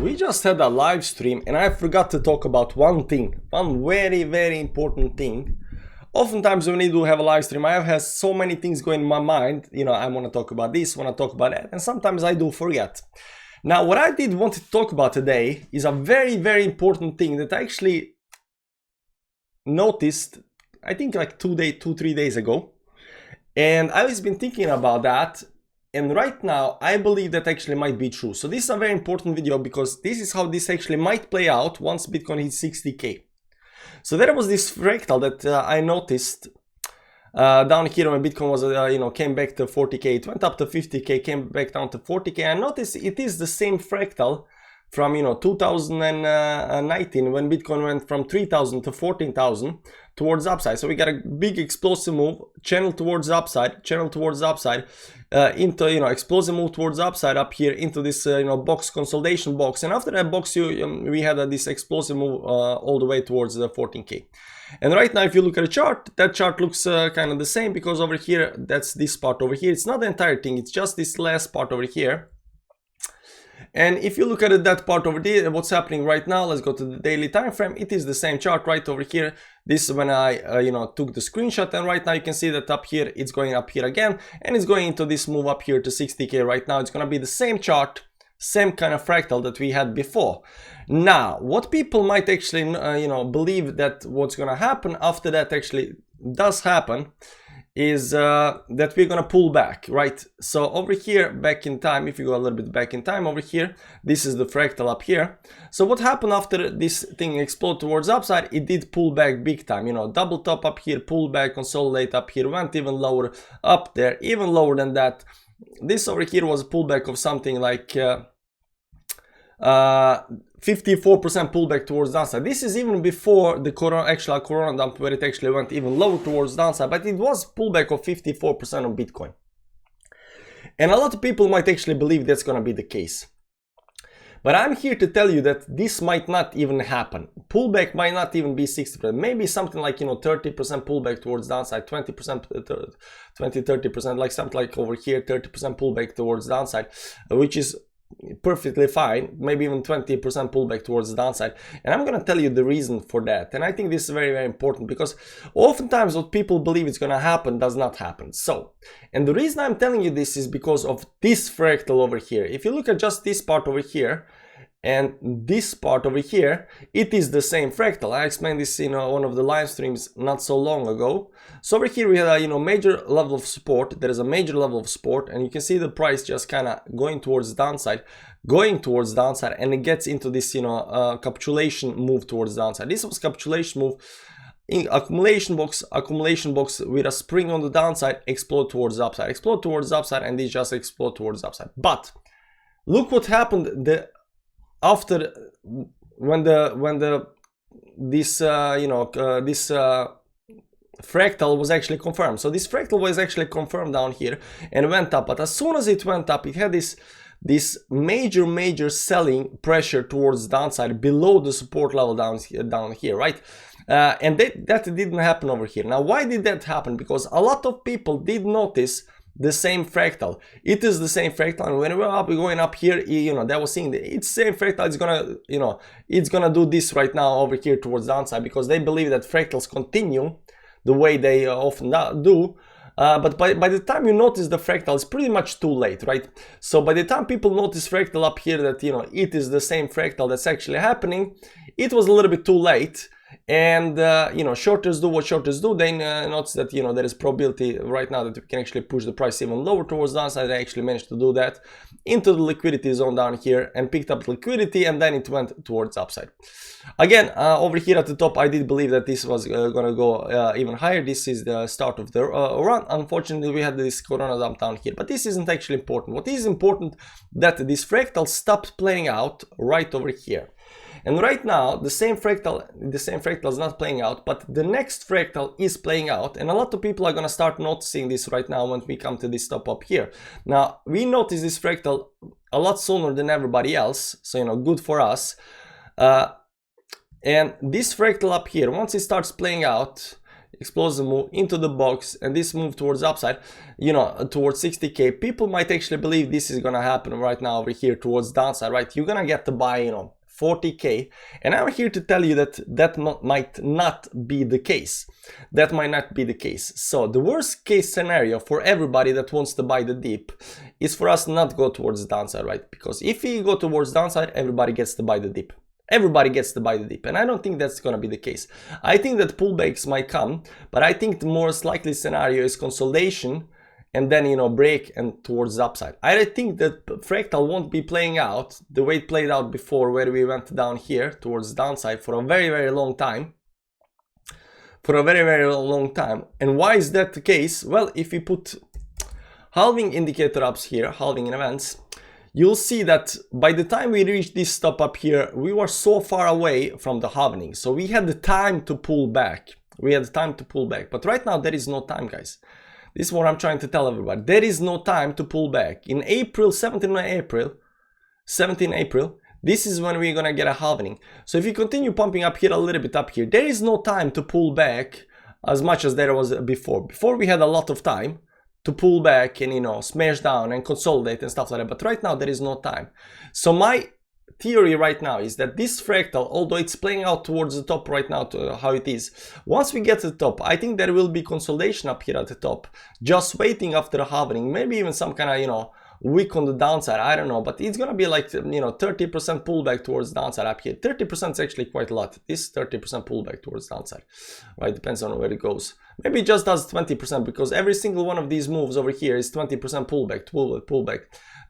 We just had a live stream and I forgot to talk about one thing, one very important thing. Oftentimes when I do have a live stream, I have so many things going in my mind, you know, I want to talk about this, want to talk about that, and sometimes I do forget. Now what I did want to talk about today is a very important thing that I actually noticed, I think like 2-3 days ago. And I've been thinking about that, and right now I believe that actually might be true. So this is a very important video because this is how this actually might play out once Bitcoin hits 60k. So there was this fractal that I noticed down here when Bitcoin was came back to 40k. It went up to 50k, came back down to 40k. I noticed it is the same fractal from 2019 when Bitcoin went from 3,000 to 14,000 towards upside. So we got a big explosive move, channel towards upside, into explosive move towards upside up here into this box, consolidation box, and after that box we had this explosive move all the way towards the 14k. And right now if you look at the chart, that chart looks kind of the same, because over here, that's this part over here, it's not the entire thing, it's just this last part over here. And if you look at that part over there, what's happening right now, let's go to the daily time frame. It is the same chart right over here. This is when I took the screenshot, and right now you can see that up here it's going up here again, and it's going into this move up here to 60k. Right now it's going to be the same chart, same kind of fractal that we had before. Now what people might actually believe that what's going to happen after that actually does happen is that we're gonna pull back, right? So over here, back in time, if you go a little bit back in time over here, this is the fractal up here. So what happened after this thing exploded towards upside? It did pull back big time, double top up here, pull back, consolidate up here, went even lower up there, even lower than that. This over here was a pullback of something like 54% pullback towards downside. This is even before the actual corona dump, where it actually went even lower towards downside, but it was pullback of 54% of Bitcoin. And a lot of people might actually believe that's going to be the case. But I'm here to tell you that this might not even happen. Pullback might not even be 60%, maybe something like 30% pullback towards downside, 20%, 30%, like something like over here, 30% pullback towards downside, which is perfectly fine, maybe even 20% pullback towards the downside. And I'm gonna tell you the reason for that, and I think this is very important, because oftentimes what people believe is gonna happen does not happen. So, and the reason I'm telling you this is because of this fractal over here. If you look at just this part over here and this part over here, it is the same fractal. I explained this in one of the live streams not so long ago. So over here we had a major level of support. There is a major level of support, and you can see the price just kind of going towards the downside, and it gets into this capitulation move towards the downside. This was capitulation move in accumulation box with a spring on the downside, explode towards the upside, and they just explode towards the upside. But look what happened after when this fractal was actually confirmed. So this fractal was actually confirmed down here and went up, but as soon as it went up, it had this major selling pressure towards downside below the support level down here, right? And that didn't happen over here. Now why did that happen? Because a lot of people did notice the same fractal. It is the same fractal, and when we're going up here, that was seeing it's same fractal. It's gonna do this right now over here towards downside, because they believe that fractals continue the way they often do. But by the time you notice the fractal, it's pretty much too late, right? So by the time people notice fractal up here, that it is the same fractal that's actually happening, it was a little bit too late. And shorters do what shorters do. They notice that there is probability right now that we can actually push the price even lower towards downside. They actually managed to do that into the liquidity zone down here and picked up liquidity, and then it went towards upside. Again, over here at the top, I did believe that this was gonna go even higher. This is the start of the run. Unfortunately, we had this corona dump down here, but this isn't actually important. What is important, that this fractal stopped playing out right over here. And right now, the same fractal is not playing out, but the next fractal is playing out. And a lot of people are going to start noticing this right now when we come to this top up here. Now, we notice this fractal a lot sooner than everybody else. So, good for us. And this fractal up here, once it starts playing out, explosive move into the box, and this move towards upside, you know, towards 60k. People might actually believe this is gonna happen right now over here towards downside, right? You're gonna get to buy, you know, 40k, and I'm here to tell you that that might not be the case. That might not be the case. So the worst case scenario for everybody that wants to buy the dip is for us not go towards the downside, right? Because if we go towards downside, everybody gets to buy the dip. Everybody gets to buy the dip, and I don't think that's gonna be the case. I think that pullbacks might come, but I think the most likely scenario is consolidation and then, you know, break and towards the upside. I think that fractal won't be playing out the way it played out before, where we went down here towards the downside for a very long time. For a very long time. And why is that the case? Well, if we put halving indicator ups here, halving in events, you'll see that by the time we reached this stop up here, we were so far away from the halving. So we had the time to pull back. We had the time to pull back. But right now there is no time, guys. This is what I'm trying to tell everybody. There is no time to pull back. In April, 17 April, this is when we're gonna get a halving. So if you continue pumping up here a little bit up here, there is no time to pull back as much as there was before. Before we had a lot of time to pull back and, you know, smash down and consolidate and stuff like that. But right now there is no time. So my theory right now is that this fractal, although it's playing out towards the top right now to how it is, once we get to the top, I think there will be consolidation up here at the top, just waiting after the halving, maybe even some kind of, you know, wick on the downside, I don't know, but it's gonna be like, you know, 30% pullback towards downside up here. 30% is actually quite a lot. This 30% pullback towards downside, right? Depends on where it goes. Maybe it just does 20%, because every single one of these moves over here is 20% pullback,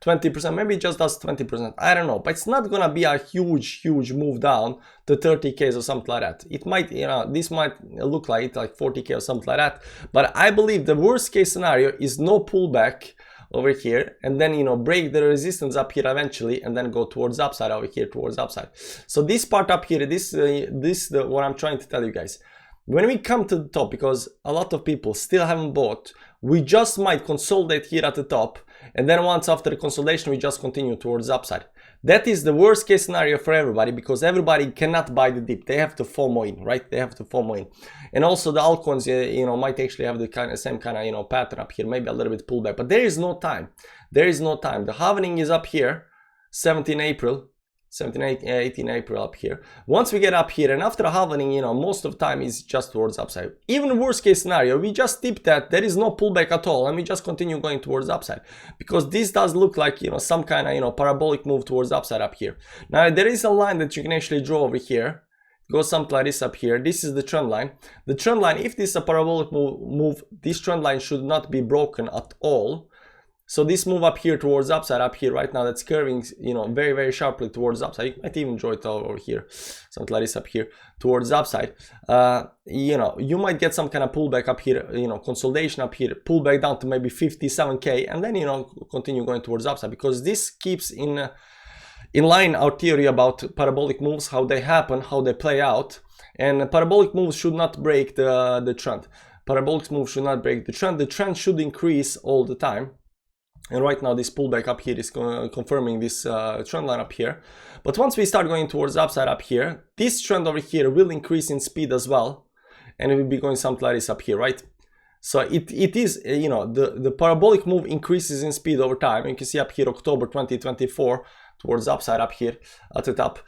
20%, maybe it just does 20%, I don't know, but it's not gonna be a huge move down to 30k or something like that. It might, you know, this might look like 40k or something like that, but I believe the worst case scenario is no pullback over here, and then, you know, break the resistance up here eventually, and then go towards upside over here towards upside. So this part up here, this what I'm trying to tell you guys. When we come to the top, because a lot of people still haven't bought, we just might consolidate here at the top, and then once after the consolidation we just continue towards upside. That is the worst case scenario for everybody, because everybody cannot buy the dip. They have to FOMO in, right? They have to FOMO in. And also the altcoins, you know, might actually have the same kind of, you know, pattern up here, maybe a little bit pullback, but there is no time. There is no time. The halving is up here, 18 April up here. Once we get up here, and after the halving, you know, most of the time is just towards upside. Even worst case scenario, we just tip that, there is no pullback at all, and we just continue going towards upside, because this does look like, you know, some kind of, you know, parabolic move towards upside up here. Now there is a line that you can actually draw over here. Go something like this up here. This is the trend line. The trend line, if this is a parabolic move, this trend line should not be broken at all. So this move up here towards upside up here right now, that's curving, you know, very sharply towards upside. You might even draw it over here, something like this up here towards upside. You know, you might get some kind of pullback up here, you know, consolidation up here, pullback down to maybe 57k, and then, you know, continue going towards upside, because this keeps in line our theory about parabolic moves, how they happen, how they play out. And parabolic moves should not break the trend. Parabolic moves should not break the trend. The trend should increase all the time. And right now this pullback up here is confirming this trend line up here. But once we start going towards upside up here, this trend over here will increase in speed as well. And it will be going something like this up here, right? So it is, you know, the parabolic move increases in speed over time. You can see up here October 2024 towards upside up here at the top.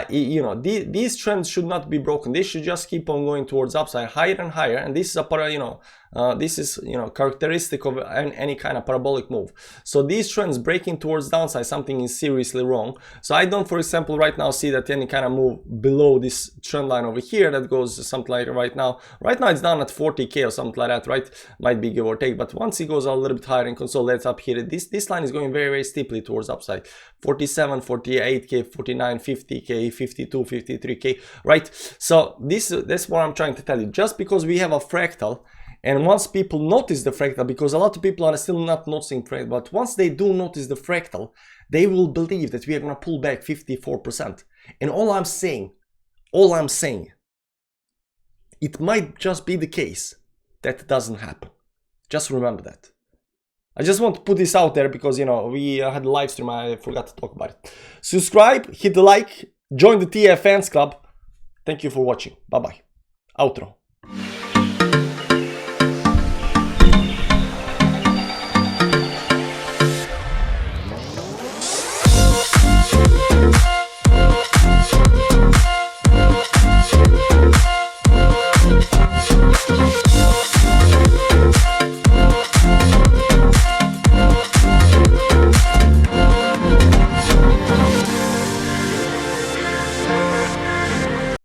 You know, these trends should not be broken. They should just keep on going towards upside higher and higher. And this is a you know, this is, you know, characteristic of any kind of parabolic move. So these trends breaking towards downside, something is seriously wrong. So I don't, for example, right now see that any kind of move below this trend line over here that goes something like right now it's down at 40k or something like that, right? Might be give or take, but once it goes a little bit higher and consolidates up here, this line is going very steeply towards upside. 47, 48k, 49, 50k, 52, 53k, right? So that's what I'm trying to tell you. Just because we have a fractal, and once people notice the fractal, because a lot of people are still not noticing fractal, but once they do notice the fractal, they will believe that we are going to pull back 54%. And all I'm saying, it might just be the case that it doesn't happen. Just remember that. I just want to put this out there because, you know, we had a live stream, I forgot to talk about it. Subscribe, hit the like, join the TF Fans Club. Thank you for watching. Bye-bye. Outro.